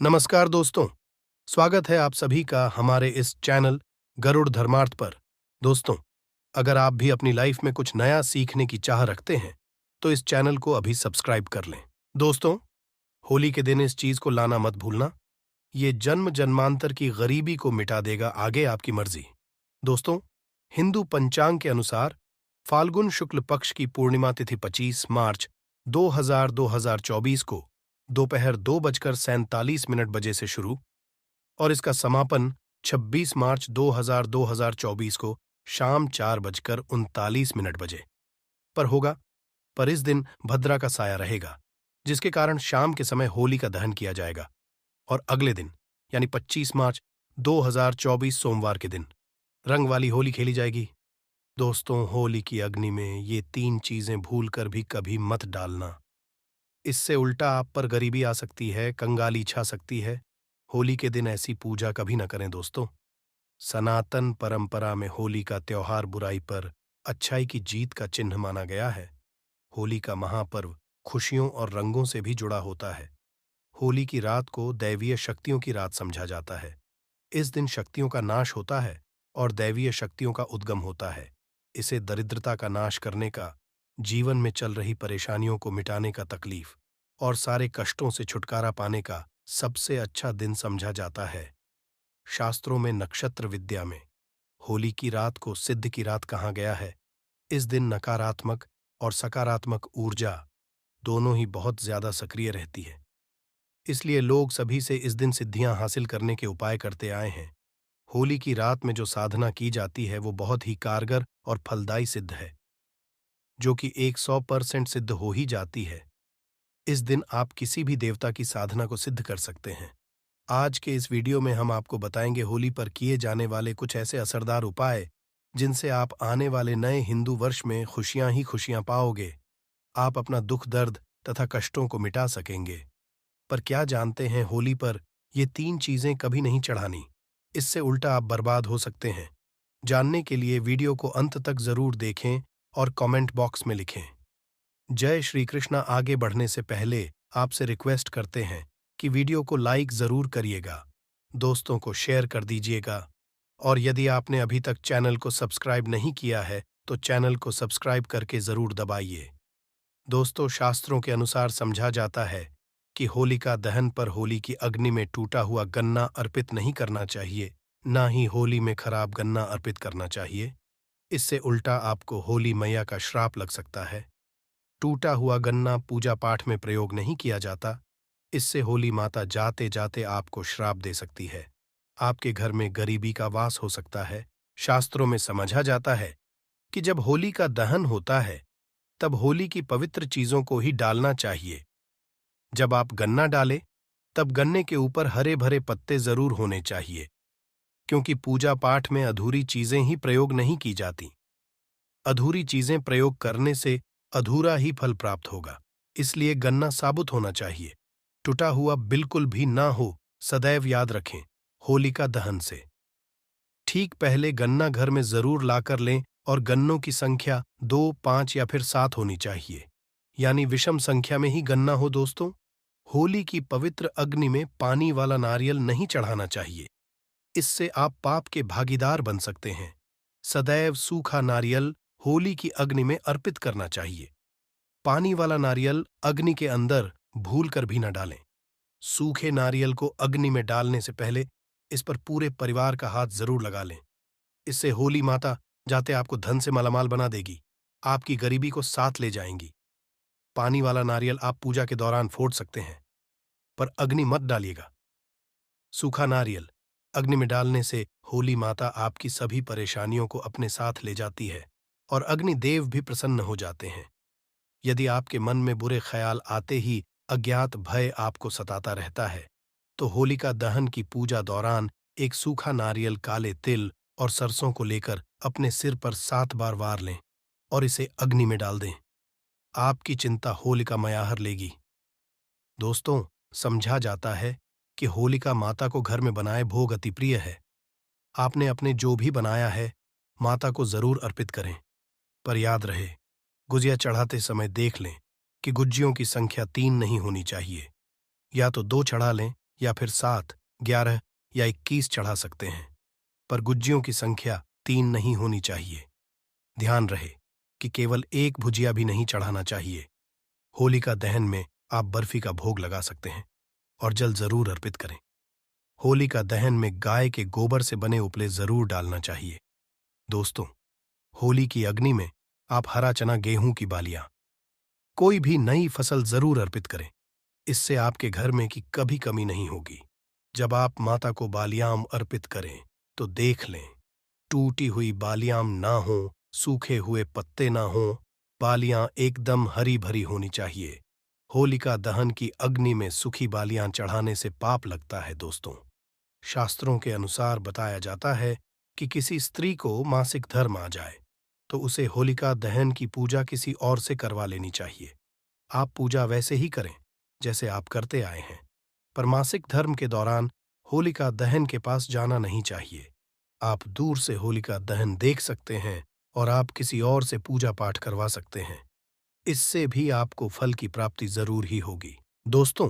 नमस्कार दोस्तों, स्वागत है आप सभी का हमारे इस चैनल गरुड़ धर्मार्थ पर। दोस्तों, अगर आप भी अपनी लाइफ में कुछ नया सीखने की चाह रखते हैं, तो इस चैनल को अभी सब्सक्राइब कर लें। दोस्तों, होली के दिन इस चीज को लाना मत भूलना, ये जन्म जन्मांतर की गरीबी को मिटा देगा, आगे आपकी मर्जी। दोस्तों, हिंदू पंचांग के अनुसार फाल्गुन शुक्ल पक्ष की पूर्णिमा तिथि 25 मार्च 2024 को दोपहर 2:47 बजे से शुरू और इसका समापन 26 मार्च 2024 को शाम 4:39 बजे पर होगा। पर इस दिन भद्रा का साया रहेगा, जिसके कारण शाम के समय होली का दहन किया जाएगा और अगले दिन यानी 25 मार्च 2024 सोमवार के दिन रंग वाली होली खेली जाएगी। दोस्तों, होली की अग्नि में ये 3 चीजें भूलकर भी कभी मत डालना। इससे उल्टा आप पर गरीबी आ सकती है, कंगाली छा सकती है। होली के दिन ऐसी पूजा कभी न करें दोस्तों। सनातन परंपरा में होली का त्योहार बुराई पर अच्छाई की जीत का चिन्ह माना गया है। होली का महापर्व खुशियों और रंगों से भी जुड़ा होता है। होली की रात को दैवीय शक्तियों की रात समझा जाता है। इस दिन शक्तियों का नाश होता है और दैवीय शक्तियों का उद्गम होता है। इसे दरिद्रता का नाश करने का, जीवन में चल रही परेशानियों को मिटाने का, तकलीफ और सारे कष्टों से छुटकारा पाने का सबसे अच्छा दिन समझा जाता है। शास्त्रों में नक्षत्र विद्या में होली की रात को सिद्ध की रात कहा गया है। इस दिन नकारात्मक और सकारात्मक ऊर्जा दोनों ही बहुत ज्यादा सक्रिय रहती है। इसलिए लोग सभी से इस दिन सिद्धियां हासिल करने के उपाय करते आए हैं। होली की रात में जो साधना की जाती है वो बहुत ही कारगर और फलदायी सिद्ध है, जो कि 100% सिद्ध हो ही जाती है। इस दिन आप किसी भी देवता की साधना को सिद्ध कर सकते हैं। आज के इस वीडियो में हम आपको बताएंगे होली पर किए जाने वाले कुछ ऐसे असरदार उपाय जिनसे आप आने वाले नए हिंदू वर्ष में खुशियां ही खुशियां पाओगे। आप अपना दुख दर्द तथा कष्टों को मिटा सकेंगे। पर क्या जानते हैं, होली पर ये 3 चीजें कभी नहीं चढ़ानी, इससे उल्टा आप बर्बाद हो सकते हैं। जानने के लिए वीडियो को अंत तक जरूर देखें और कमेंट बॉक्स में लिखें। जय श्री कृष्णा। आगे बढ़ने से पहले आपसे रिक्वेस्ट करते हैं कि वीडियो को लाइक जरूर करिएगा, दोस्तों को शेयर कर दीजिएगा और यदि आपने अभी तक चैनल को सब्सक्राइब नहीं किया है तो चैनल को सब्सक्राइब करके जरूर दबाइए। दोस्तों, शास्त्रों के अनुसार समझा जाता है कि होलिका दहन पर होली की अग्नि में टूटा हुआ गन्ना अर्पित नहीं करना चाहिए, ना ही होली में खराब गन्ना अर्पित करना चाहिए। इससे उल्टा आपको होली मैया का श्राप लग सकता है। टूटा हुआ गन्ना पूजा पाठ में प्रयोग नहीं किया जाता। इससे होली माता जाते जाते आपको श्राप दे सकती है। आपके घर में गरीबी का वास हो सकता है। शास्त्रों में समझा जाता है कि जब होली का दहन होता है तब होली की पवित्र चीजों को ही डालना चाहिए। जब आप गन्ना डालें तब गन्ने के ऊपर हरे भरे पत्ते जरूर होने चाहिए, क्योंकि पूजा पाठ में अधूरी चीजें ही प्रयोग नहीं की जाती। अधूरी चीजें प्रयोग करने से अधूरा ही फल प्राप्त होगा। इसलिए गन्ना साबुत होना चाहिए, टूटा हुआ बिल्कुल भी ना हो। सदैव याद रखें, होलिका दहन से ठीक पहले गन्ना घर में जरूर लाकर लें और गन्नों की संख्या 2, 5 या फिर 7 होनी चाहिए, यानी विषम संख्या में ही गन्ना हो। दोस्तों, होली की पवित्र अग्नि में पानी वाला नारियल नहीं चढ़ाना चाहिए, इससे आप पाप के भागीदार बन सकते हैं। सदैव सूखा नारियल होली की अग्नि में अर्पित करना चाहिए। पानी वाला नारियल अग्नि के अंदर भूलकर भी न डालें। सूखे नारियल को अग्नि में डालने से पहले इस पर पूरे परिवार का हाथ जरूर लगा लें। इससे होली माता जाते आपको धन से मालामाल बना देगी, आपकी गरीबी को साथ ले जाएंगी। पानी वाला नारियल आप पूजा के दौरान फोड़ सकते हैं, पर अग्नि मत डालिएगा। सूखा नारियल अग्नि में डालने से होली माता आपकी सभी परेशानियों को अपने साथ ले जाती है और अग्नि देव भी प्रसन्न हो जाते हैं। यदि आपके मन में बुरे ख्याल आते ही अज्ञात भय आपको सताता रहता है, तो होलिका दहन की पूजा दौरान एक सूखा नारियल, काले तिल और सरसों को लेकर अपने सिर पर 7 बार वार लें और इसे अग्नि में डाल दें। आपकी चिंता होलिका मैया हर लेगी। दोस्तों, समझा जाता है कि होलिका माता को घर में बनाए भोग अति प्रिय है। आपने अपने जो भी बनाया है माता को जरूर अर्पित करें, पर याद रहे, गुजिया चढ़ाते समय देख लें कि गुज्जियों की संख्या 3 नहीं होनी चाहिए। या तो 2 चढ़ा लें या फिर 7, 11 या 21 चढ़ा सकते हैं, पर गुज्जियों की संख्या 3 नहीं होनी चाहिए। ध्यान रहे कि केवल एक भुजिया भी नहीं चढ़ाना चाहिए। होलिका दहन में आप बर्फी का भोग लगा सकते हैं और जल जरूर अर्पित करें। होलिका दहन में गाय के गोबर से बने उपले जरूर डालना चाहिए। दोस्तों, होली की अग्नि में आप हरा चना, गेहूं की बालियां, कोई भी नई फसल जरूर अर्पित करें। इससे आपके घर में की कभी कमी नहीं होगी। जब आप माता को बालियाम अर्पित करें तो देख लें, टूटी हुई बालियाम ना हो, सूखे हुए पत्ते ना हो, बालियां एकदम हरी भरी होनी चाहिए। होलिका दहन की अग्नि में सूखी बालियां चढ़ाने से पाप लगता है। दोस्तों, शास्त्रों के अनुसार बताया जाता है कि किसी स्त्री को मासिक धर्म आ जाए तो उसे होलिका दहन की पूजा किसी और से करवा लेनी चाहिए। आप पूजा वैसे ही करें जैसे आप करते आए हैं, पर मासिक धर्म के दौरान होलिका दहन के पास जाना नहीं चाहिए। आप दूर से होलिका दहन देख सकते हैं और आप किसी और से पूजा पाठ करवा सकते हैं। इससे भी आपको फल की प्राप्ति जरूर ही होगी। दोस्तों,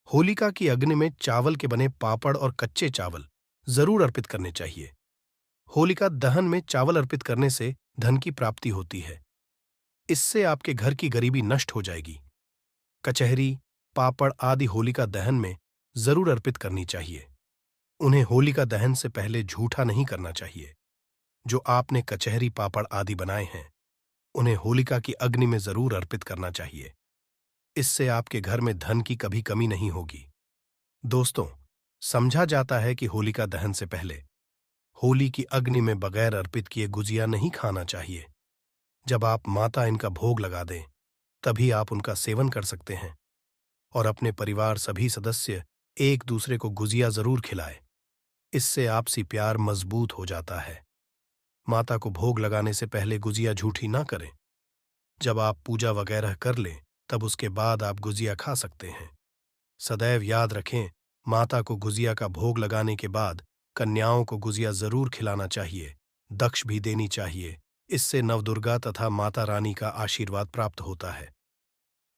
होलिका की अग्नि में चावल के बने पापड़ और कच्चे चावल जरूर अर्पित करने चाहिए। होलिका दहन में चावल अर्पित करने से धन की प्राप्ति होती है। इससे आपके घर की गरीबी नष्ट हो जाएगी। कचहरी, पापड़ आदि होलिका दहन में जरूर अर्पित करनी चाहिए। उन्हें होलिका दहन से पहले झूठा नहीं करना चाहिए। जो आपने कचहरी, पापड़ आदि बनाए हैं, उन्हें होलिका की अग्नि में जरूर अर्पित करना चाहिए। इससे आपके घर में धन की कभी कमी नहीं होगी। दोस्तों, समझा जाता है कि होलिका दहन से पहले होली की अग्नि में बगैर अर्पित किए गुजिया नहीं खाना चाहिए। जब आप माता इनका भोग लगा दें, तभी आप उनका सेवन कर सकते हैं और अपने परिवार सभी सदस्य एक दूसरे को गुजिया जरूर खिलाएं। इससे आपसी प्यार मजबूत हो जाता है। माता को भोग लगाने से पहले गुजिया झूठी ना करें। जब आप पूजा वगैरह कर लें, तब उसके बाद आप गुजिया खा सकते हैं। सदैव याद रखें, माता को गुजिया का भोग लगाने के बाद कन्याओं को गुजिया जरूर खिलाना चाहिए, दक्ष भी देनी चाहिए। इससे नवदुर्गा तथा माता रानी का आशीर्वाद प्राप्त होता है।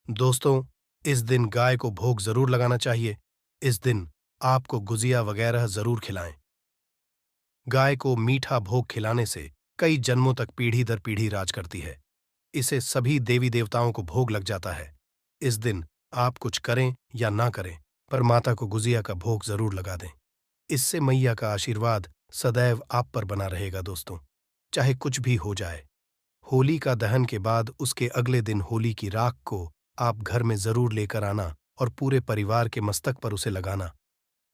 दोस्तों, इस दिन गाय को भोग जरूर लगाना चाहिए। इस दिन आपको गुजिया वगैरह जरूर खिलाएं। गाय को मीठा भोग खिलाने से कई जन्मों तक पीढ़ी दर पीढ़ी राज करती है। इसे सभी देवी देवताओं को भोग लग जाता है। इस दिन आप कुछ करें या ना करें, पर माता को गुजिया का भोग जरूर लगा दें। इससे मैया का आशीर्वाद सदैव आप पर बना रहेगा। दोस्तों, चाहे कुछ भी हो जाए, होली का दहन के बाद उसके अगले दिन होली की राख को आप घर में जरूर लेकर आना और पूरे परिवार के मस्तक पर उसे लगाना।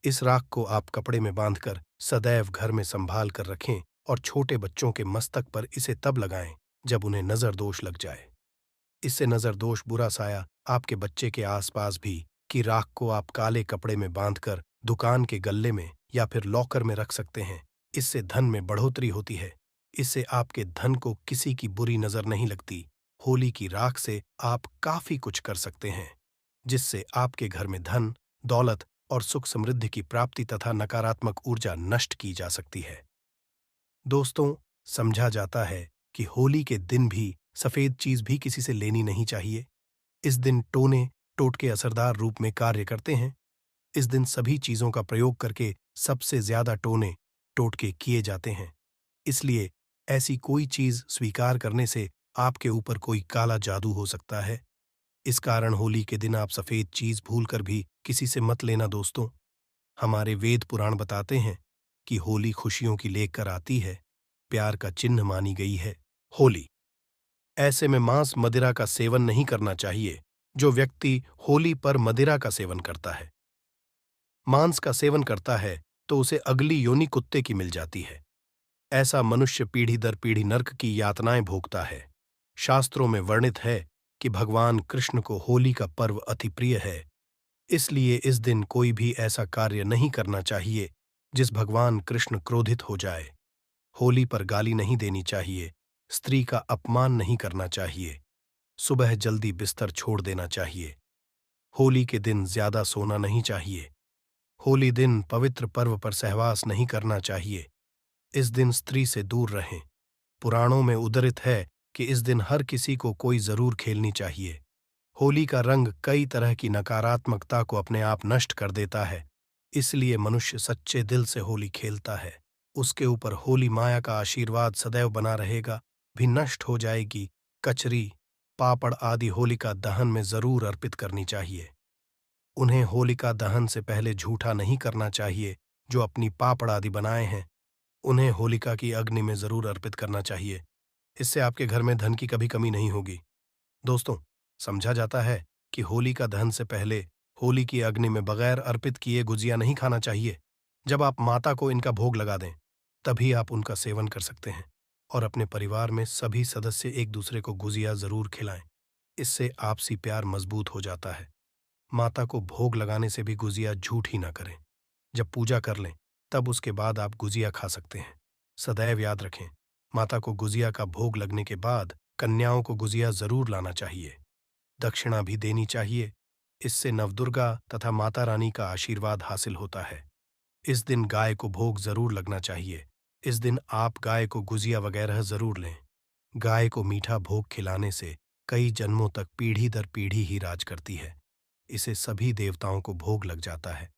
इस राख को आप कपड़े में बांधकर सदैव घर में संभाल कर रखें और छोटे बच्चों के मस्तक पर इसे तब लगाएं जब उन्हें नजर दोष लग जाए। इससे नजर दोष, बुरा साया आपके बच्चे के आसपास भी कि राख को आप काले कपड़े में बांधकर दुकान के गल्ले में या फिर लॉकर में रख सकते हैं। इससे धन में बढ़ोतरी होती है। इससे आपके धन को किसी की बुरी नजर नहीं लगती। होली की राख से आप काफी कुछ कर सकते हैं, जिससे आपके घर में धन, दौलत और सुख समृद्धि की प्राप्ति तथा नकारात्मक ऊर्जा नष्ट की जा सकती है। दोस्तों, समझा जाता है कि होली के दिन भी सफेद चीज भी किसी से लेनी नहीं चाहिए। इस दिन टोने, टोटके असरदार रूप में कार्य करते हैं। इस दिन सभी चीजों का प्रयोग करके सबसे ज्यादा टोने, टोटके किए जाते हैं। इसलिए ऐसी कोई चीज स्वीकार करने से आपके ऊपर कोई काला जादू हो सकता है। इस कारण होली के दिन आप सफेद चीज भूलकर भी किसी से मत लेना। दोस्तों, हमारे वेद पुराण बताते हैं कि होली खुशियों की लेकर आती है, प्यार का चिन्ह मानी गई है होली। ऐसे में मांस मदिरा का सेवन नहीं करना चाहिए। जो व्यक्ति होली पर मदिरा का सेवन करता है, मांस का सेवन करता है, तो उसे अगली योनि कुत्ते की मिल जाती है। ऐसा मनुष्य पीढ़ी दर पीढ़ी नर्क की यातनाएं भोगता है। शास्त्रों में वर्णित है कि भगवान कृष्ण को होली का पर्व अति प्रिय है। इसलिए इस दिन कोई भी ऐसा कार्य नहीं करना चाहिए जिस भगवान कृष्ण क्रोधित हो जाए। होली पर गाली नहीं देनी चाहिए, स्त्री का अपमान नहीं करना चाहिए, सुबह जल्दी बिस्तर छोड़ देना चाहिए। होली के दिन ज्यादा सोना नहीं चाहिए। होली दिन पवित्र पर्व पर सहवास नहीं करना चाहिए। इस दिन स्त्री से दूर रहें। पुराणों में उद्धृत है कि इस दिन हर किसी को कोई जरूर खेलनी चाहिए। होली का रंग कई तरह की नकारात्मकता को अपने आप नष्ट कर देता है, इसलिए मनुष्य सच्चे दिल से होली खेलता है। उसके ऊपर होली माया का आशीर्वाद सदैव बना रहेगा, भी नष्ट हो जाएगी। कचरी, पापड़ आदि होलिका दहन में जरूर अर्पित करनी चाहिए। उन्हें होलिका दहन से पहले झूठा नहीं करना चाहिए। जो अपनी पापड़ आदि बनाए हैं, उन्हें होलिका की अग्नि में जरूर अर्पित करना चाहिए। इससे आपके घर में धन की कभी कमी नहीं होगी। दोस्तों, समझा जाता है कि होलिका दहन से पहले होली की अग्नि में बगैर अर्पित किए गुजिया नहीं खाना चाहिए। जब आप माता को इनका भोग लगा दें, तभी आप उनका सेवन कर सकते हैं। और अपने परिवार में सभी सदस्य एक दूसरे को गुजिया जरूर खिलाएं। इससे आपसी प्यार मजबूत हो जाता है। माता को भोग लगाने से भी गुजिया झूठी ना करें। जब पूजा कर लें, तब उसके बाद आप गुजिया खा सकते हैं। सदैव याद रखें, माता को गुजिया का भोग लगने के बाद कन्याओं को गुजिया जरूर लाना चाहिए। दक्षिणा भी देनी चाहिए। इससे नवदुर्गा तथा माता रानी का आशीर्वाद हासिल होता है। इस दिन गाय को भोग जरूर लगना चाहिए। इस दिन आप गाय को गुजिया वगैरह जरूर लें। गाय को मीठा भोग खिलाने से कई जन्मों तक पीढ़ी दर पीढ़ी ही राज करती है। इसे सभी देवताओं को भोग लग जाता है।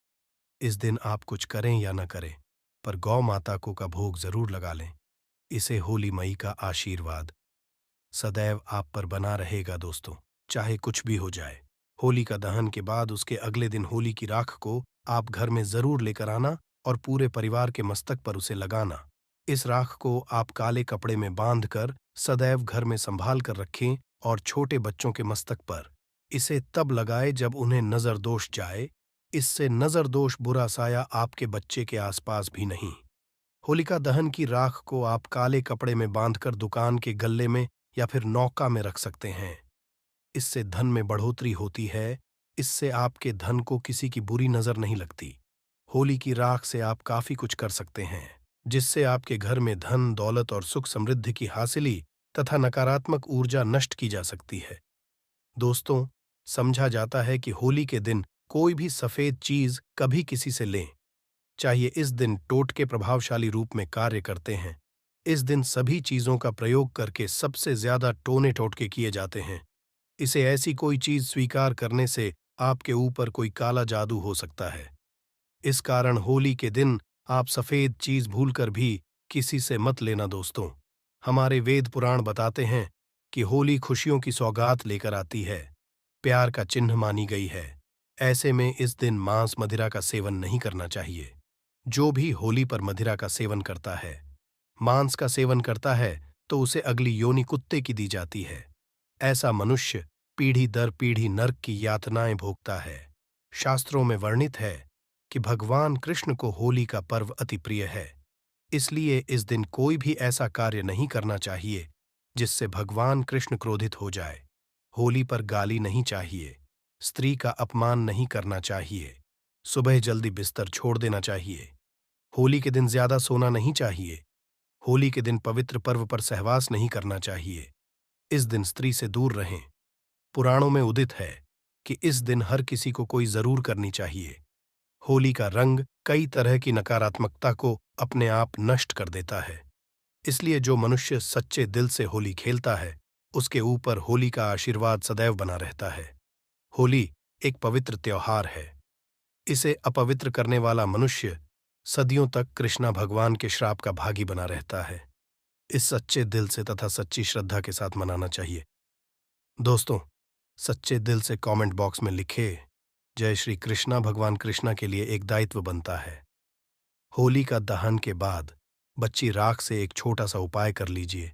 इस दिन आप कुछ करें या न करें, पर गौ माता को का भोग जरूर लगा लें। इसे होली मई का आशीर्वाद सदैव आप पर बना रहेगा। दोस्तों, चाहे कुछ भी हो जाए, होली का दहन के बाद उसके अगले दिन होली की राख को आप घर में जरूर लेकर आना और पूरे परिवार के मस्तक पर उसे लगाना। इस राख को आप काले कपड़े में बांध कर सदैव घर में संभाल कर रखें और छोटे बच्चों के मस्तक पर इसे तब लगाए जब उन्हें नजर दोष जाए। इससे नजर दोष बुरा साया आपके बच्चे के आसपास भी नहीं। होलिका दहन की राख को आप काले कपड़े में बांधकर दुकान के गल्ले में या फिर नौका में रख सकते हैं। इससे धन में बढ़ोतरी होती है। इससे आपके धन को किसी की बुरी नजर नहीं लगती। होली की राख से आप काफी कुछ कर सकते हैं, जिससे आपके घर में धन, दौलत और सुख समृद्धि की हासिली तथा नकारात्मक ऊर्जा नष्ट की जा सकती है। दोस्तों, समझा जाता है कि होली के दिन कोई भी सफेद चीज कभी किसी से लें, चाहिए इस दिन टोटके प्रभावशाली रूप में कार्य करते हैं। इस दिन सभी चीजों का प्रयोग करके सबसे ज्यादा टोने टोटके किए जाते हैं। इसे ऐसी कोई चीज स्वीकार करने से आपके ऊपर कोई काला जादू हो सकता है। इस कारण होली के दिन आप सफेद चीज भूलकर भी किसी से मत लेना। दोस्तों, हमारे वेद पुराण बताते हैं कि होली खुशियों की सौगात लेकर आती है, प्यार का चिन्ह मानी गई है। ऐसे में इस दिन मांस मदिरा का सेवन नहीं करना चाहिए। जो भी होली पर मदिरा का सेवन करता है, मांस का सेवन करता है, तो उसे अगली योनि कुत्ते की दी जाती है। ऐसा मनुष्य पीढ़ी दर पीढ़ी नरक की यातनाएं भोगता है। शास्त्रों में वर्णित है कि भगवान कृष्ण को होली का पर्व अति प्रिय है। इसलिए इस दिन कोई भी ऐसा कार्य नहीं करना चाहिए जिससे भगवान कृष्ण क्रोधित हो जाए। होली पर गाली नहीं चाहिए, स्त्री का अपमान नहीं करना चाहिए, सुबह जल्दी बिस्तर छोड़ देना चाहिए। होली के दिन ज्यादा सोना नहीं चाहिए। होली के दिन पवित्र पर्व पर सहवास नहीं करना चाहिए। इस दिन स्त्री से दूर रहें। पुराणों में उदित है कि इस दिन हर किसी को कोई जरूर करनी चाहिए। होली का रंग कई तरह की नकारात्मकता को अपने आप नष्ट कर देता है। इसलिए जो मनुष्य सच्चे दिल से होली खेलता है, उसके ऊपर होली का आशीर्वाद सदैव बना रहता है। होली एक पवित्र त्योहार है। इसे अपवित्र करने वाला मनुष्य सदियों तक कृष्णा भगवान के श्राप का भागी बना रहता है। इस सच्चे दिल से तथा सच्ची श्रद्धा के साथ मनाना चाहिए। दोस्तों, सच्चे दिल से कमेंट बॉक्स में लिखे जय श्री कृष्णा। भगवान कृष्णा के लिए एक दायित्व बनता है। होली का दहन के बाद बच्ची राख से एक छोटा सा उपाय कर लीजिए,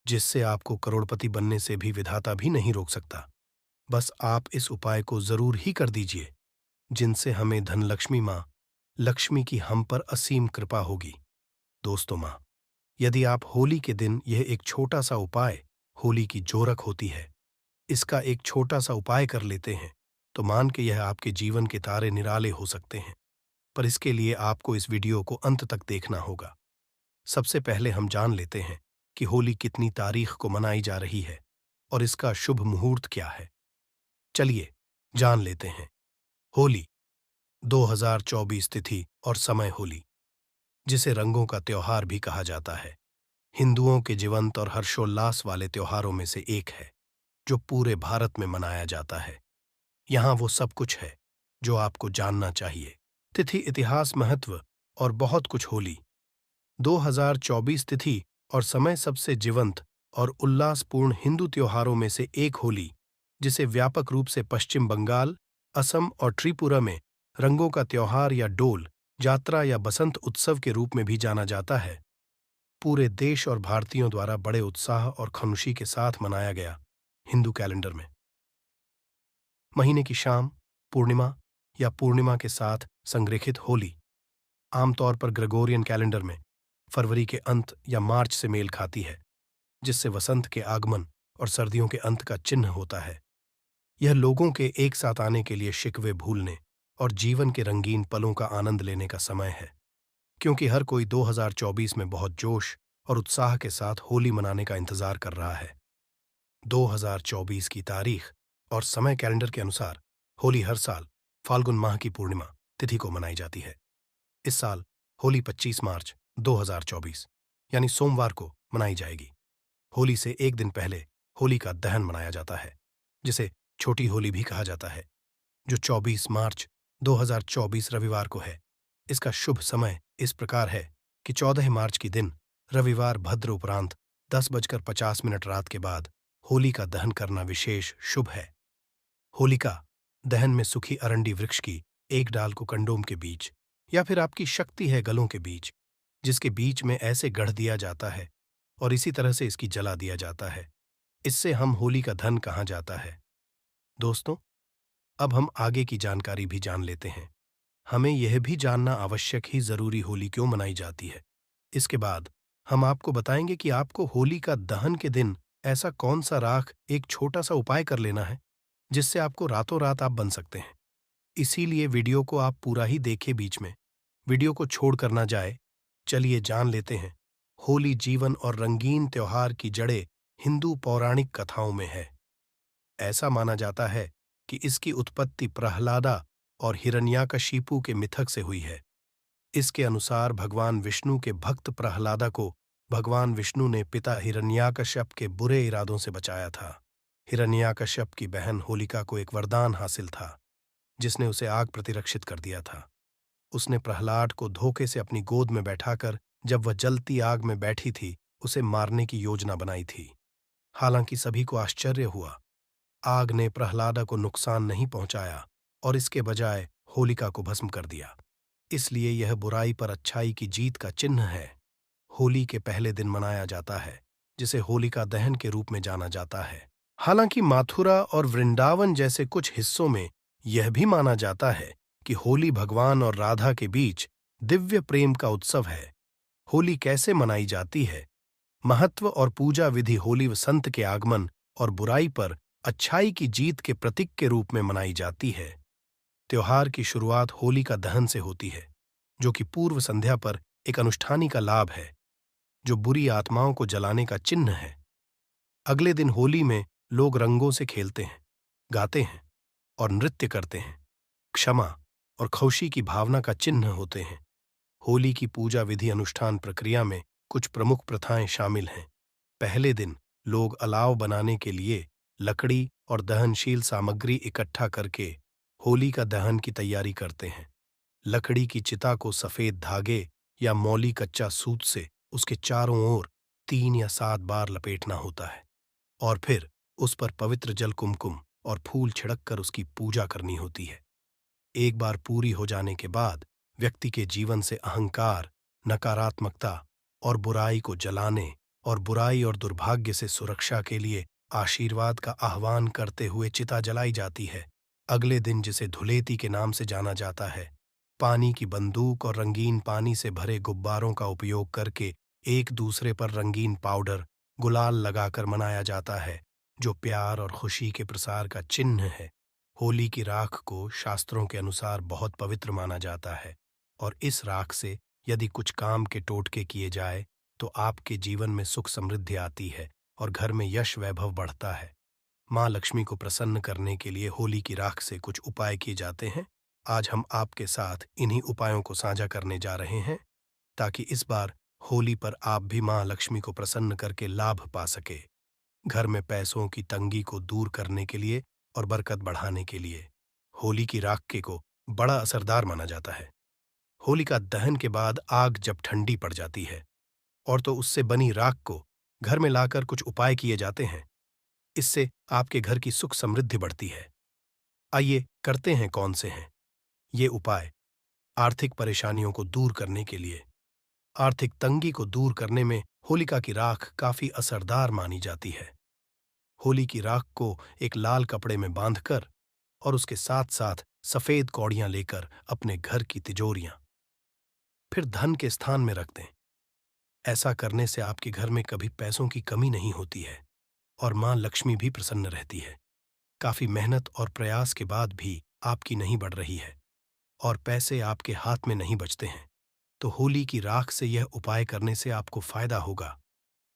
जिससे आपको करोड़पति बनने से भी विधाता भी नहीं रोक सकता। बस आप इस उपाय को जरूर ही कर दीजिए, जिनसे हमें धनलक्ष्मी माँ लक्ष्मी की हम पर असीम कृपा होगी। दोस्तों माँ, यदि आप होली के दिन यह एक छोटा सा उपाय, होली की जोरक होती है, इसका एक छोटा सा उपाय कर लेते हैं, तो मान के यह आपके जीवन के तारे निराले हो सकते हैं। पर इसके लिए आपको इस वीडियो को अंत तक देखना होगा। सबसे पहले हम जान लेते हैं कि होली कितनी तारीख को मनाई जा रही है और इसका शुभ मुहूर्त क्या है। चलिए जान लेते हैं। होली 2024 तिथि और समय होली, जिसे रंगों का त्योहार भी कहा जाता है, हिंदुओं के जीवंत और हर्षोल्लास वाले त्योहारों में से एक है, जो पूरे भारत में मनाया जाता है। यहाँ वो सब कुछ है जो आपको जानना चाहिए। तिथि, इतिहास, महत्व और बहुत कुछ। होली 2024 तिथि और समय सबसे जीवंत और उल्लासपूर्ण हिंदू त्योहारों में से एक होली, जिसे व्यापक रूप से पश्चिम बंगाल, असम और त्रिपुरा में रंगों का त्योहार या डोल यात्रा या बसंत उत्सव के रूप में भी जाना जाता है, पूरे देश और भारतीयों द्वारा बड़े उत्साह और खुशी के साथ मनाया गया। हिंदू कैलेंडर में महीने की शाम, पूर्णिमा या पूर्णिमा के साथ संरेखित होली आमतौर पर ग्रेगोरियन कैलेंडर में फरवरी के अंत या मार्च से मेल खाती है, जिससे वसंत के आगमन और सर्दियों के अंत का चिन्ह होता है। यह लोगों के एक साथ आने के लिए शिकवे भूलने और जीवन के रंगीन पलों का आनंद लेने का समय है, क्योंकि हर कोई 2024 में बहुत जोश और उत्साह के साथ होली मनाने का इंतजार कर रहा है। 2024 की तारीख और समय कैलेंडर के अनुसार होली हर साल फाल्गुन माह की पूर्णिमा तिथि को मनाई जाती है। इस साल होली 25 मार्च 2024 यानी सोमवार को मनाई जाएगी। होली से एक दिन पहले होली का दहन मनाया जाता है, जिसे छोटी होली भी कहा जाता है, जो 24 मार्च 2024 रविवार को है। इसका शुभ समय इस प्रकार है कि 14 मार्च की दिन रविवार भद्र उपरांत 10:50 रात के बाद होली का दहन करना विशेष शुभ है। होलिका दहन में सूखी अरंडी वृक्ष की एक डाल को कंडोम के बीच या फिर आपकी शक्ति है गलों के बीच, जिसके बीच में ऐसे गढ़ दिया जाता है और इसी तरह से इसकी जला दिया जाता है। इससे हम होली का धन कहा जाता है। दोस्तों, अब हम आगे की जानकारी भी जान लेते हैं। हमें यह भी जानना आवश्यक ही जरूरी होली क्यों मनाई जाती है। इसके बाद हम आपको बताएंगे कि आपको होली का दहन के दिन ऐसा कौन सा राख एक छोटा सा उपाय कर लेना है, जिससे आपको रातों रात आप बन सकते हैं। इसीलिए वीडियो को आप पूरा ही देखें, बीच में वीडियो को छोड़ कर ना जाए। चलिए जान लेते हैं। होली जीवन और रंगीन त्योहार की जड़ें हिंदू पौराणिक कथाओं में है। ऐसा माना जाता है कि इसकी उत्पत्ति प्रहलादा और हिरण्याकशिपु के मिथक से हुई है। इसके अनुसार भगवान विष्णु के भक्त प्रहलादा को भगवान विष्णु ने पिता हिरण्याकश्यप के बुरे इरादों से बचाया था। हिरण्याकश्यप की बहन होलिका को एक वरदान हासिल था, जिसने उसे आग प्रतिरक्षित कर दिया था। उसने प्रहलाद को धोखे से अपनी गोद में बैठाकर, जब वह जलती आग में बैठी थी, उसे मारने की योजना बनाई थी। हालांकि सभी को आश्चर्य हुआ। आग ने प्रहलादा को नुकसान नहीं पहुंचाया और इसके बजाय होलिका को भस्म कर दिया। इसलिए यह बुराई पर अच्छाई की जीत का चिन्ह है। होली के पहले दिन मनाया जाता है, जिसे होलिका दहन के रूप में जाना जाता है। हालांकि मथुरा और वृंदावन जैसे कुछ हिस्सों में यह भी माना जाता है कि होली भगवान और राधा के बीच दिव्य प्रेम का उत्सव है। होली कैसे मनाई जाती है? महत्व और पूजा विधि। होली वसंत के आगमन और बुराई पर अच्छाई की जीत के प्रतीक के रूप में मनाई जाती है। त्योहार की शुरुआत होली का दहन से होती है, जो कि पूर्व संध्या पर एक अनुष्ठानी का लाभ है, जो बुरी आत्माओं को जलाने का चिन्ह है। अगले दिन होली में लोग रंगों से खेलते हैं, गाते हैं और नृत्य करते हैं। क्षमा और खुशी की भावना का चिन्ह होते हैं। होली की पूजा विधि अनुष्ठान प्रक्रिया में कुछ प्रमुख प्रथाएं शामिल हैं। पहले दिन लोग अलाव बनाने के लिए लकड़ी और दहनशील सामग्री इकट्ठा करके होली का दहन की तैयारी करते हैं। लकड़ी की चिता को सफेद धागे या मौली कच्चा सूत से उसके चारों ओर 3 या 7 बार लपेटना होता है और फिर उस पर पवित्र जल, कुमकुम और फूल छिड़क कर उसकी पूजा करनी होती है। एक बार पूरी हो जाने के बाद व्यक्ति के जीवन से अहंकार, नकारात्मकता और बुराई को जलाने और बुराई और दुर्भाग्य से सुरक्षा के लिए आशीर्वाद का आह्वान करते हुए चिता जलाई जाती है। अगले दिन, जिसे धुलेती के नाम से जाना जाता है, पानी की बंदूक और रंगीन पानी से भरे गुब्बारों का उपयोग करके एक दूसरे पर रंगीन पाउडर, गुलाल लगाकर मनाया जाता है, जो प्यार और खुशी के प्रसार का चिन्ह है। होली की राख को शास्त्रों के अनुसार बहुत पवित्र माना जाता है और इस राख से यदि कुछ काम के टोटके किए जाए तो आपके जीवन में सुख समृद्धि आती है और घर में यश वैभव बढ़ता है। माँ लक्ष्मी को प्रसन्न करने के लिए होली की राख से कुछ उपाय किए जाते हैं। आज हम आपके साथ इन्हीं उपायों को साझा करने जा रहे हैं, ताकि इस बार होली पर आप भी माँ लक्ष्मी को प्रसन्न करके लाभ पा सके। घर में पैसों की तंगी को दूर करने के लिए और बरकत बढ़ाने के लिए होली की राख के को बड़ा असरदार माना जाता है। होलिका दहन के बाद आग जब ठंडी पड़ जाती है और तो उससे बनी राख को घर में लाकर कुछ उपाय किए जाते हैं। इससे आपके घर की सुख समृद्धि बढ़ती है। आइए करते हैं कौन से हैं ये उपाय आर्थिक परेशानियों को दूर करने के लिए। आर्थिक तंगी को दूर करने में होलिका की राख काफी असरदार मानी जाती है। होली की राख को एक लाल कपड़े में बांधकर और उसके साथ साथ सफेद कौड़ियां लेकर अपने घर की तिजोरियां फिर धन के स्थान में रख दें। ऐसा करने से आपके घर में कभी पैसों की कमी नहीं होती है और मां लक्ष्मी भी प्रसन्न रहती है। काफी मेहनत और प्रयास के बाद भी आपकी नहीं बढ़ रही है और पैसे आपके हाथ में नहीं बचते हैं, तो होली की राख से यह उपाय करने से आपको फायदा होगा।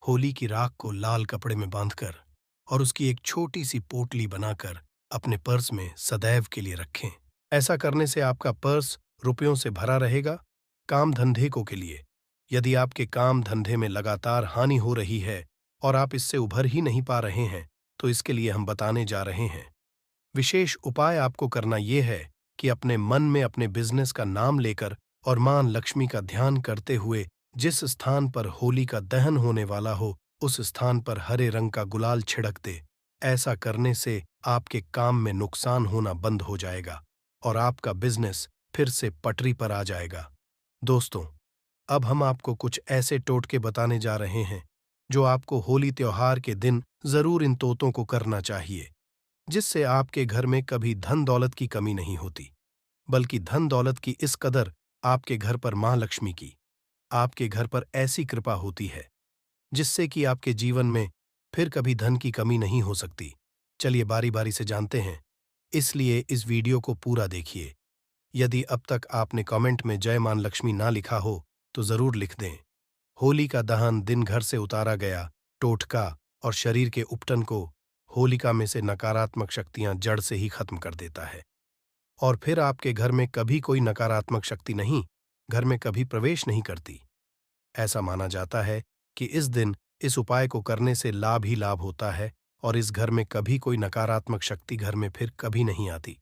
होली की राख को लाल कपड़े में बांधकर और उसकी एक छोटी सी पोटली बनाकर अपने पर्स में सदैव के लिए रखें। ऐसा करने से आपका पर्स रुपयों से भरा रहेगा। काम धंधे को के लिए यदि आपके काम धंधे में लगातार हानि हो रही है और आप इससे उभर ही नहीं पा रहे हैं, तो इसके लिए हम बताने जा रहे हैं। विशेष उपाय आपको करना यह है कि अपने मन में अपने बिजनेस का नाम लेकर और मां लक्ष्मी का ध्यान करते हुए जिस स्थान पर होली का दहन होने वाला हो उस स्थान पर हरे रंग का गुलाल छिड़क दे। ऐसा करने से आपके काम में नुकसान होना बंद हो जाएगा और आपका बिजनेस फिर से पटरी पर आ जाएगा। दोस्तों, अब हम आपको कुछ ऐसे टोटके बताने जा रहे हैं जो आपको होली त्योहार के दिन जरूर इन तोतों को करना चाहिए, जिससे आपके घर में कभी धन दौलत की कमी नहीं होती, बल्कि धन दौलत की इस कदर आपके घर पर मां लक्ष्मी की आपके घर पर ऐसी कृपा होती है जिससे कि आपके जीवन में फिर कभी धन की कमी नहीं हो सकती। चलिए बारी बारी से जानते हैं, इसलिए इस वीडियो को पूरा देखिए। यदि अब तक आपने कमेंट में जय मां लक्ष्मी ना लिखा हो तो जरूर लिख दें। होली का दहन दिन घर से उतारा गया टोटका और शरीर के उपटन को होलिका में से नकारात्मक शक्तियां जड़ से ही खत्म कर देता है और फिर आपके घर में कभी कोई नकारात्मक शक्ति नहीं घर में कभी प्रवेश नहीं करती। ऐसा माना जाता है कि इस दिन इस उपाय को करने से लाभ ही लाभ होता है और इस घर में कभी कोई नकारात्मक शक्ति घर में फिर कभी नहीं आती।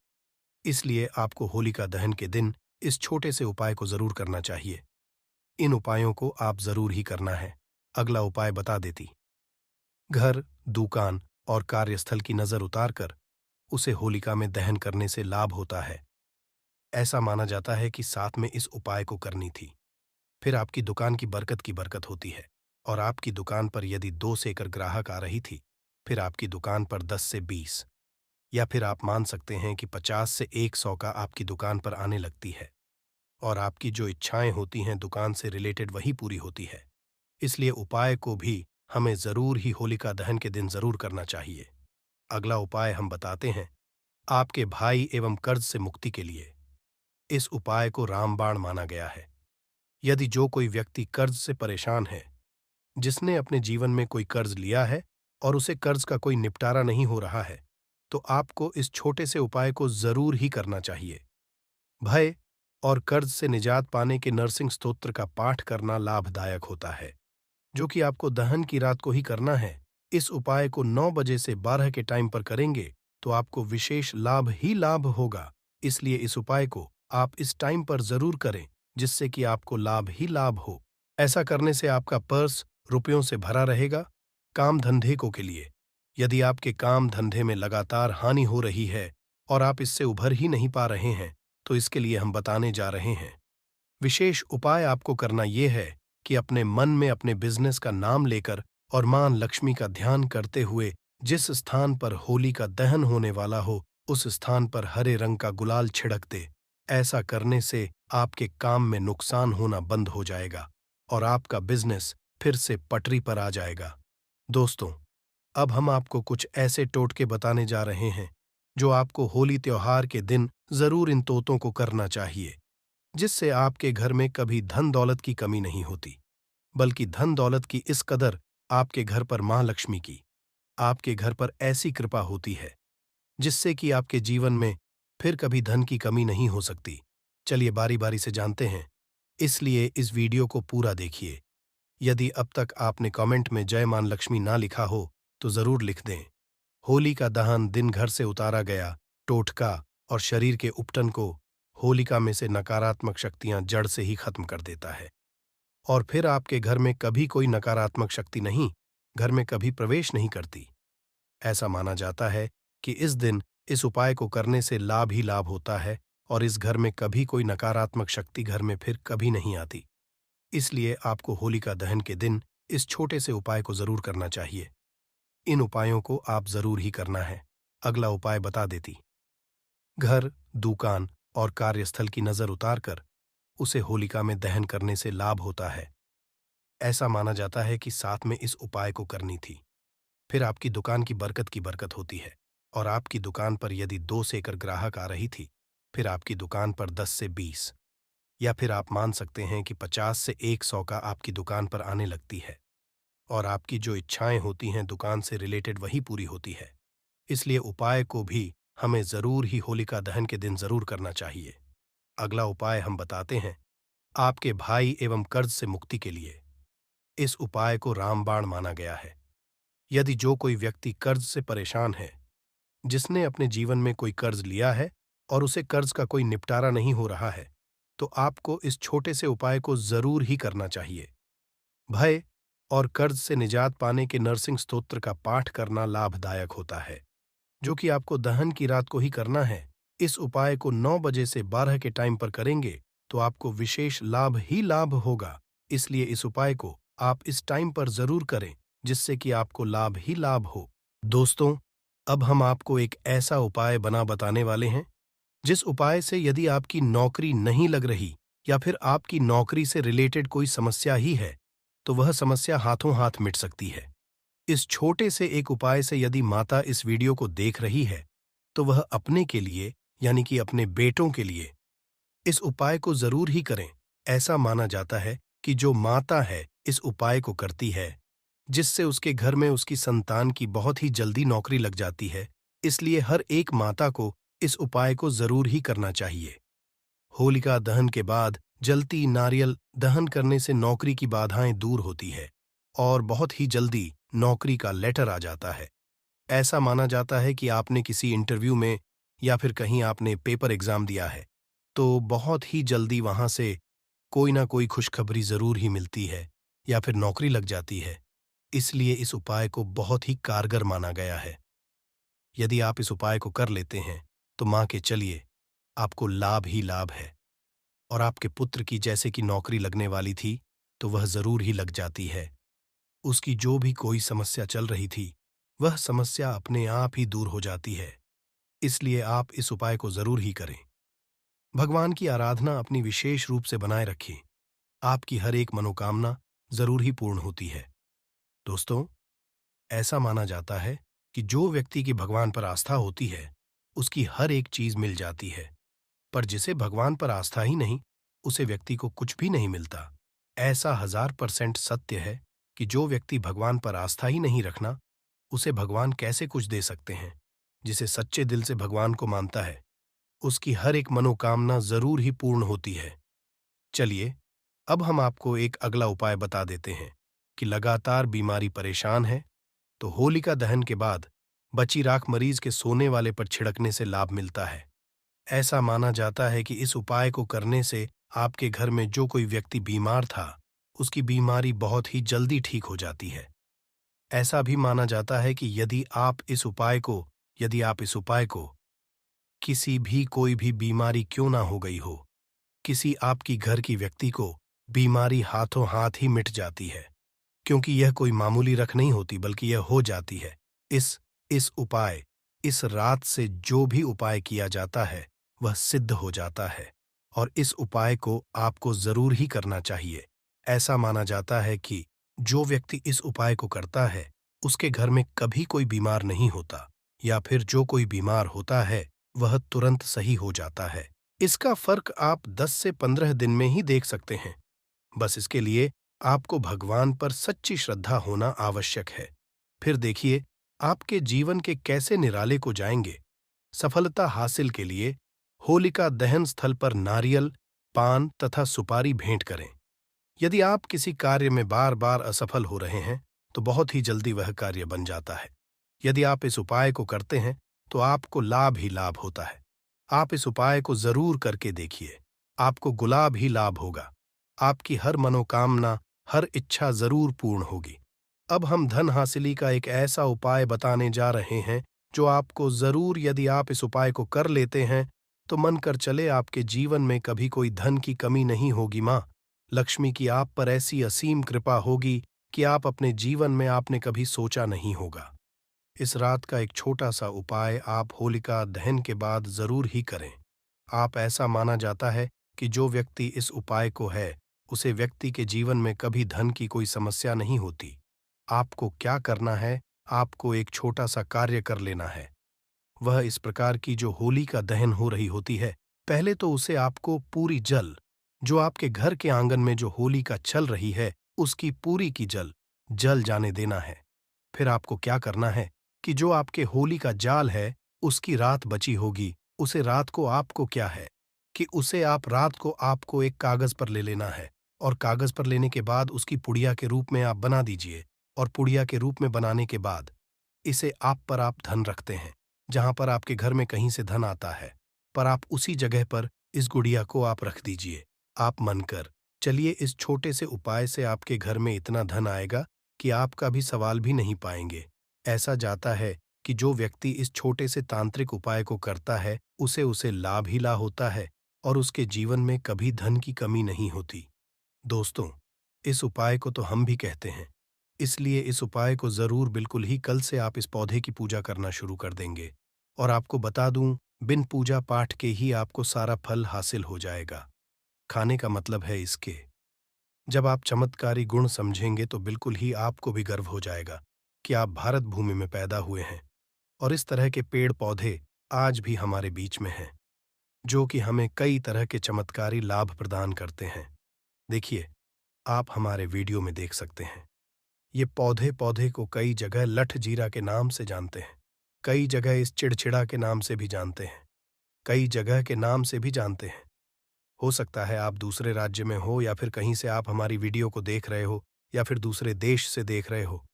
इसलिए आपको होलिका दहन के दिन इस छोटे से उपाय को जरूर करना चाहिए। इन उपायों को आप जरूर ही करना है। अगला उपाय बता देती। घर, दुकान और कार्यस्थल की नजर उतारकर उसे होलिका में दहन करने से लाभ होता है। ऐसा माना जाता है कि साथ में इस उपाय को करनी थी। फिर आपकी दुकान की बरकत होती है और आपकी दुकान पर यदि 2 से लेकर ग्राहक आ रही थी, फिर आपकी दुकान पर 10 से 20 या फिर आप मान सकते हैं कि 50 से 100 का आपकी दुकान पर आने लगती है और आपकी जो इच्छाएं होती हैं दुकान से रिलेटेड वही पूरी होती है। इसलिए उपाय को भी हमें जरूर ही होलिका दहन के दिन जरूर करना चाहिए। अगला उपाय हम बताते हैं आपके भाई एवं कर्ज से मुक्ति के लिए। इस उपाय को रामबाण माना गया है। यदि जो कोई व्यक्ति कर्ज से परेशान है, जिसने अपने जीवन में कोई कर्ज लिया है और उसे कर्ज का कोई निपटारा नहीं हो रहा है, तो आपको इस छोटे से उपाय को जरूर ही करना चाहिए। भय और कर्ज से निजात पाने के नरसिंह स्तोत्र का पाठ करना लाभदायक होता है, जो कि आपको दहन की रात को ही करना है। इस उपाय को 9 बजे से 12 के टाइम पर करेंगे तो आपको विशेष लाभ ही लाभ होगा। इसलिए इस उपाय को आप इस टाइम पर जरूर करें, जिससे कि आपको लाभ ही लाभ हो। ऐसा करने से आपका पर्स रुपयों से भरा रहेगा। काम धंधे को के लिए यदि आपके काम धंधे में लगातार हानि हो रही है और आप इससे उभर ही नहीं पा रहे हैं, तो इसके लिए हम बताने जा रहे हैं। विशेष उपाय आपको करना यह है कि अपने मन में अपने बिजनेस का नाम लेकर और मां लक्ष्मी का ध्यान करते हुए जिस स्थान पर होली का दहन होने वाला हो उस स्थान पर हरे रंग का गुलाल छिड़क दे। ऐसा करने से आपके काम में नुकसान होना बंद हो जाएगा और आपका बिजनेस फिर से पटरी पर आ जाएगा। दोस्तों, अब हम आपको कुछ ऐसे टोटके बताने जा रहे हैं जो आपको होली त्योहार के दिन जरूर इन तोतों को करना चाहिए, जिससे आपके घर में कभी धन दौलत की कमी नहीं होती, बल्कि धन दौलत की इस कदर आपके घर पर मां लक्ष्मी की आपके घर पर ऐसी कृपा होती है जिससे कि आपके जीवन में फिर कभी धन की कमी नहीं हो सकती। चलिए बारी बारी से जानते हैं, इसलिए इस वीडियो को पूरा देखिए। यदि अब तक आपने कमेंट में जय मां लक्ष्मी ना लिखा हो तो जरूर लिख दें। होली का दहन दिन घर से उतारा गया टोटका और शरीर के उपटन को होलिका में से नकारात्मक शक्तियां जड़ से ही खत्म कर देता है। और फिर आपके घर में कभी कोई नकारात्मक शक्ति नहीं, घर में कभी प्रवेश नहीं करती। ऐसा माना जाता है कि इस दिन इस उपाय को करने से लाभ ही लाभ होता है और इस घर में कभी कोई नकारात्मक शक्ति घर में फिर कभी नहीं आती। इसलिए आपको होलिका दहन के दिन इस छोटे से उपाय को जरूर करना चाहिए। इन उपायों को आप जरूर ही करना है। अगला उपाय बता देती। घर, दुकान और कार्यस्थल की नजर उतारकर उसे होलिका में दहन करने से लाभ होता है। ऐसा माना जाता है कि साथ में इस उपाय को करनी थी। फिर आपकी दुकान की बरकत होती है और आपकी दुकान पर यदि 2 से लेकर ग्राहक आ रही थी, फिर आपकी दुकान पर 10 से 20 या फिर आप मान सकते हैं कि 50 से 100 का आपकी दुकान पर आने लगती है और आपकी जो इच्छाएं होती हैं दुकान से रिलेटेड वही पूरी होती है। इसलिए उपाय को भी हमें जरूर ही होलिका दहन के दिन जरूर करना चाहिए। अगला उपाय हम बताते हैं आपके भाई एवं कर्ज से मुक्ति के लिए। इस उपाय को रामबाण माना गया है। यदि जो कोई व्यक्ति कर्ज से परेशान है, जिसने अपने जीवन में कोई कर्ज लिया है और उसे कर्ज का कोई निपटारा नहीं हो रहा है, तो आपको इस छोटे से उपाय को जरूर ही करना चाहिए। भय और कर्ज से निजात पाने के नरसिंह स्तोत्र का पाठ करना लाभदायक होता है, जो कि आपको दहन की रात को ही करना है। इस उपाय को 9 बजे से 12 के टाइम पर करेंगे तो आपको विशेष लाभ ही लाभ होगा। इसलिए इस उपाय को आप इस टाइम पर जरूर करें, जिससे कि आपको लाभ ही लाभ हो। दोस्तों, अब हम आपको एक ऐसा उपाय बताने वाले हैं, जिस उपाय से यदि आपकी नौकरी नहीं लग रही या फिर आपकी नौकरी से रिलेटेड कोई समस्या ही है, तो वह समस्या हाथों हाथ मिट सकती है। इस छोटे से एक उपाय से यदि माता इस वीडियो को देख रही है, तो वह अपने के लिए यानी कि अपने बेटों के लिए इस उपाय को जरूर ही करें। ऐसा माना जाता है कि जो माता है इस उपाय को करती है, जिससे उसके घर में उसकी संतान की बहुत ही जल्दी नौकरी लग जाती है। इसलिए हर एक माता को इस उपाय को जरूर ही करना चाहिए। होलिका दहन के बाद जलती नारियल दहन करने से नौकरी की बाधाएं दूर होती है और बहुत ही जल्दी नौकरी का लेटर आ जाता है। ऐसा माना जाता है कि आपने किसी इंटरव्यू में या फिर कहीं आपने पेपर एग्जाम दिया है, तो बहुत ही जल्दी वहां से कोई ना कोई खुशखबरी जरूर ही मिलती है या फिर नौकरी लग जाती है। इसलिए इस उपाय को बहुत ही कारगर माना गया है। यदि आप इस उपाय को कर लेते हैं तो मान के चलिए आपको लाभ ही लाभ है और आपके पुत्र की जैसे कि नौकरी लगने वाली थी तो वह जरूर ही लग जाती है। उसकी जो भी कोई समस्या चल रही थी वह समस्या अपने आप ही दूर हो जाती है। इसलिए आप इस उपाय को जरूर ही करें। भगवान की आराधना अपनी विशेष रूप से बनाए रखें। आपकी हर एक मनोकामना जरूर ही पूर्ण होती है। दोस्तों, ऐसा माना जाता है कि जो व्यक्ति की भगवान पर आस्था होती है उसकी हर एक चीज मिल जाती है, पर जिसे भगवान पर आस्था ही नहीं, उसे व्यक्ति को कुछ भी नहीं मिलता। ऐसा 1000% सत्य है कि जो व्यक्ति भगवान पर आस्था ही नहीं रखना, उसे भगवान कैसे कुछ दे सकते हैं। जिसे सच्चे दिल से भगवान को मानता है उसकी हर एक मनोकामना जरूर ही पूर्ण होती है। चलिए, अब हम आपको एक अगला उपाय बता देते हैं कि लगातार बीमारी परेशान है तो होलिका दहन के बाद बची राख मरीज के सोने वाले पर छिड़कने से लाभ मिलता है। ऐसा माना जाता है कि इस उपाय को करने से आपके घर में जो कोई व्यक्ति बीमार था उसकी बीमारी बहुत ही जल्दी ठीक हो जाती है। ऐसा भी माना जाता है कि यदि आप इस उपाय को किसी भी कोई भी बीमारी क्यों ना हो गई हो, किसी आपकी घर की व्यक्ति को बीमारी हाथों हाथ ही मिट जाती है, क्योंकि यह कोई मामूली रख नहीं होती बल्कि यह हो जाती है। इस रात से जो भी उपाय किया जाता है वह सिद्ध हो जाता है और इस उपाय को आपको जरूर ही करना चाहिए। ऐसा माना जाता है कि जो व्यक्ति इस उपाय को करता है उसके घर में कभी कोई बीमार नहीं होता या फिर जो कोई बीमार होता है वह तुरंत सही हो जाता है। इसका फर्क आप 10 से 15 दिन में ही देख सकते हैं। बस इसके लिए आपको भगवान पर सच्ची श्रद्धा होना आवश्यक है। फिर देखिए आपके जीवन के कैसे निराले को जाएंगे। सफलता हासिल के लिए होलिका दहन स्थल पर नारियल, पान तथा सुपारी भेंट करें। यदि आप किसी कार्य में बार बार असफल हो रहे हैं तो बहुत ही जल्दी वह कार्य बन जाता है। यदि आप इस उपाय को करते हैं तो आपको लाभ ही लाभ होता है। आप इस उपाय को जरूर करके देखिए, आपको गुलाब ही लाभ होगा। आपकी हर मनोकामना, हर इच्छा जरूर पूर्ण होगी। अब हम धन हासिली का एक ऐसा उपाय बताने जा रहे हैं जो आपको जरूर, यदि आप इस उपाय को कर लेते हैं तो मन कर चले आपके जीवन में कभी कोई धन की कमी नहीं होगी। माँ लक्ष्मी की आप पर ऐसी असीम कृपा होगी कि आप अपने जीवन में आपने कभी सोचा नहीं होगा। इस रात का एक छोटा सा उपाय आप होलिका दहन के बाद जरूर ही करें। आप ऐसा माना जाता है कि जो व्यक्ति इस उपाय को है उसे व्यक्ति के जीवन में कभी धन की कोई समस्या नहीं होती। आपको क्या करना है, आपको एक छोटा सा कार्य कर लेना है। वह इस प्रकार की जो होली का दहन हो रही होती है, पहले तो उसे आपको पूरी जल, जो आपके घर के आंगन में जो होली का चल रही है उसकी पूरी की जल जाने देना है। फिर आपको क्या करना है कि जो आपके होली का जाल है उसकी रात बची होगी, उसे रात को आपको क्या है कि उसे आप रात को आपको एक कागज पर ले लेना है, और कागज पर लेने के बाद उसकी पुड़िया के रूप में आप बना दीजिए। और पुड़िया के रूप में बनाने के बाद इसे आप धन रखते हैं, जहां पर आपके घर में कहीं से धन आता है, पर आप उसी जगह पर इस गुड़िया को आप रख दीजिए। आप मन कर चलिए, इस छोटे से उपाय से आपके घर में इतना धन आएगा कि आपका भी सवाल भी नहीं पाएंगे। ऐसा जाता है कि जो व्यक्ति इस छोटे से तांत्रिक उपाय को करता है उसे लाभ ही लाभ होता है और उसके जीवन में कभी धन की कमी नहीं होती। दोस्तों, इस उपाय को तो हम भी कहते हैं, इसलिए इस उपाय को जरूर बिल्कुल ही कल से आप इस पौधे की पूजा करना शुरू कर देंगे। और आपको बता दूं, बिन पूजा पाठ के ही आपको सारा फल हासिल हो जाएगा। खाने का मतलब है इसके, जब आप चमत्कारी गुण समझेंगे तो बिल्कुल ही आपको भी गर्व हो जाएगा कि आप भारत भूमि में पैदा हुए हैं और इस तरह के पेड़ पौधे आज भी हमारे बीच में हैं, जो कि हमें कई तरह के चमत्कारी लाभ प्रदान करते हैं। देखिए, आप हमारे वीडियो में देख सकते हैं, ये पौधे पौधे को कई जगह लठ जीरा के नाम से जानते हैं, कई जगह इस चिड़चिड़ा के नाम से भी जानते हैं, कई जगह के नाम से भी जानते हैं। हो सकता है आप दूसरे राज्य में हो या फिर कहीं से आप हमारी वीडियो को देख रहे हो या फिर दूसरे देश से देख रहे हो,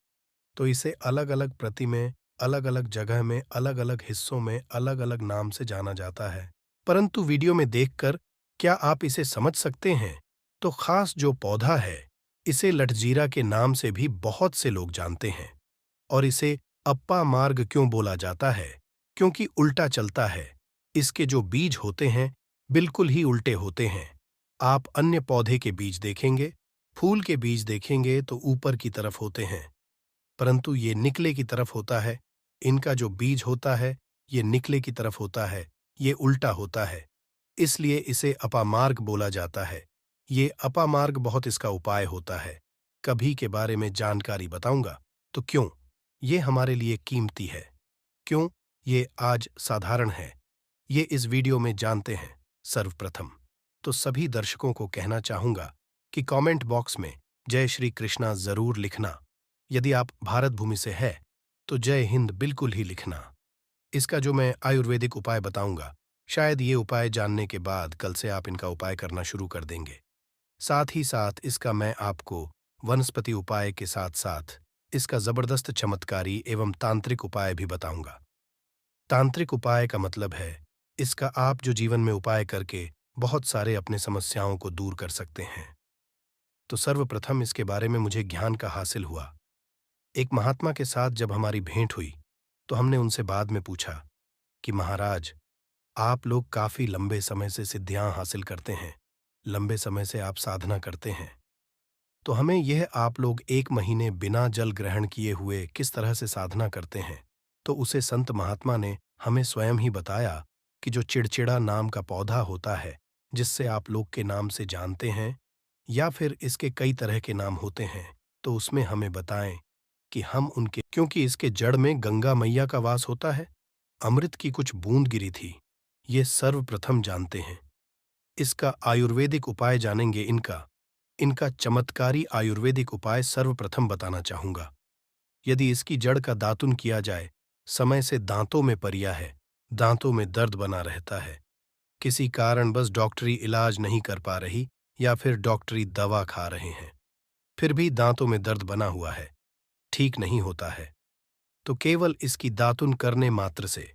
तो इसे अलग अलग प्रति में, अलग अलग जगह में, अलग अलग हिस्सों में अलग अलग नाम से जाना जाता है। परंतु वीडियो में देखकर क्या आप इसे समझ सकते हैं? तो खास जो पौधा है इसे लठजीरा के नाम से भी बहुत से लोग जानते हैं। और इसे अप्पा मार्ग क्यों बोला जाता है? क्योंकि उल्टा चलता है। इसके जो बीज होते हैं बिल्कुल ही उल्टे होते हैं। आप अन्य पौधे के बीज देखेंगे, फूल के बीज देखेंगे तो ऊपर की तरफ होते हैं, परंतु ये निकले की तरफ होता है। इनका जो बीज होता है ये निकले की तरफ होता है, ये उल्टा होता है, इसलिए इसे अपामार्ग बोला जाता है। ये अपामार्ग बहुत इसका उपाय होता है। कभी के बारे में जानकारी बताऊंगा। तो क्यों ये हमारे लिए कीमती है, क्यों ये आज साधारण है, ये इस वीडियो में जानते हैं। सर्वप्रथम तो सभी दर्शकों को कहना चाहूंगा कि कमेंट बॉक्स में जय श्री कृष्णा जरूर लिखना। यदि आप भारत भूमि से है तो जय हिंद बिल्कुल ही लिखना। इसका जो मैं आयुर्वेदिक उपाय बताऊंगा, शायद ये उपाय जानने के बाद कल से आप इनका उपाय करना शुरू कर देंगे। साथ ही साथ इसका मैं आपको वनस्पति उपाय के साथ साथ इसका जबरदस्त चमत्कारी एवं तांत्रिक उपाय भी बताऊंगा। तांत्रिक उपाय का मतलब है इसका आप जो जीवन में उपाय करके बहुत सारे अपने समस्याओं को दूर कर सकते हैं। तो सर्वप्रथम इसके बारे में मुझे ज्ञान का हासिल हुआ। एक महात्मा के साथ जब हमारी भेंट हुई तो हमने उनसे बाद में पूछा कि महाराज, आप लोग काफी लंबे समय से सिद्धियां हासिल करते हैं, लंबे समय से आप साधना करते हैं, तो हमें यह आप लोग 1 महीने बिना जल ग्रहण किए हुए किस तरह से साधना करते हैं? तो उसे संत महात्मा ने हमें स्वयं ही बताया कि जो चिड़चिड़ा नाम का पौधा होता है, जिससे आप लोग के नाम से जानते हैं, या फिर इसके कई तरह के नाम होते हैं, तो उसमें हमें बताएं कि हम उनके, क्योंकि इसके जड़ में गंगा मैया का वास होता है, अमृत की कुछ बूंद गिरी थी, ये सर्वप्रथम जानते हैं। इसका आयुर्वेदिक उपाय जानेंगे, इनका चमत्कारी आयुर्वेदिक उपाय सर्वप्रथम बताना चाहूंगा। यदि इसकी जड़ का दातुन किया जाए, समय से दांतों में परिया है, दांतों में दर्द बना रहता है, किसी कारण बस डॉक्टरी इलाज नहीं कर पा रही या फिर डॉक्टरी दवा खा रहे हैं, फिर भी दांतों में दर्द बना हुआ है, ठीक नहीं होता है, तो केवल इसकी दातुन करने मात्र से,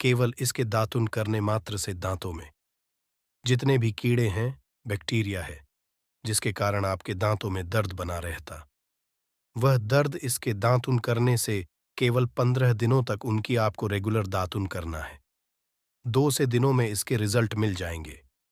केवल इसके दातुन करने मात्र से दांतों में जितने भी कीड़े हैं, बैक्टीरिया है, जिसके कारण आपके दांतों में दर्द बना रहता, वह दर्द इसके दातुन करने से केवल 15 दिनों तक उनकी आपको रेगुलर दातुन करना है। 2 से दिनों में इसके रिजल्ट मिल जाएंगे।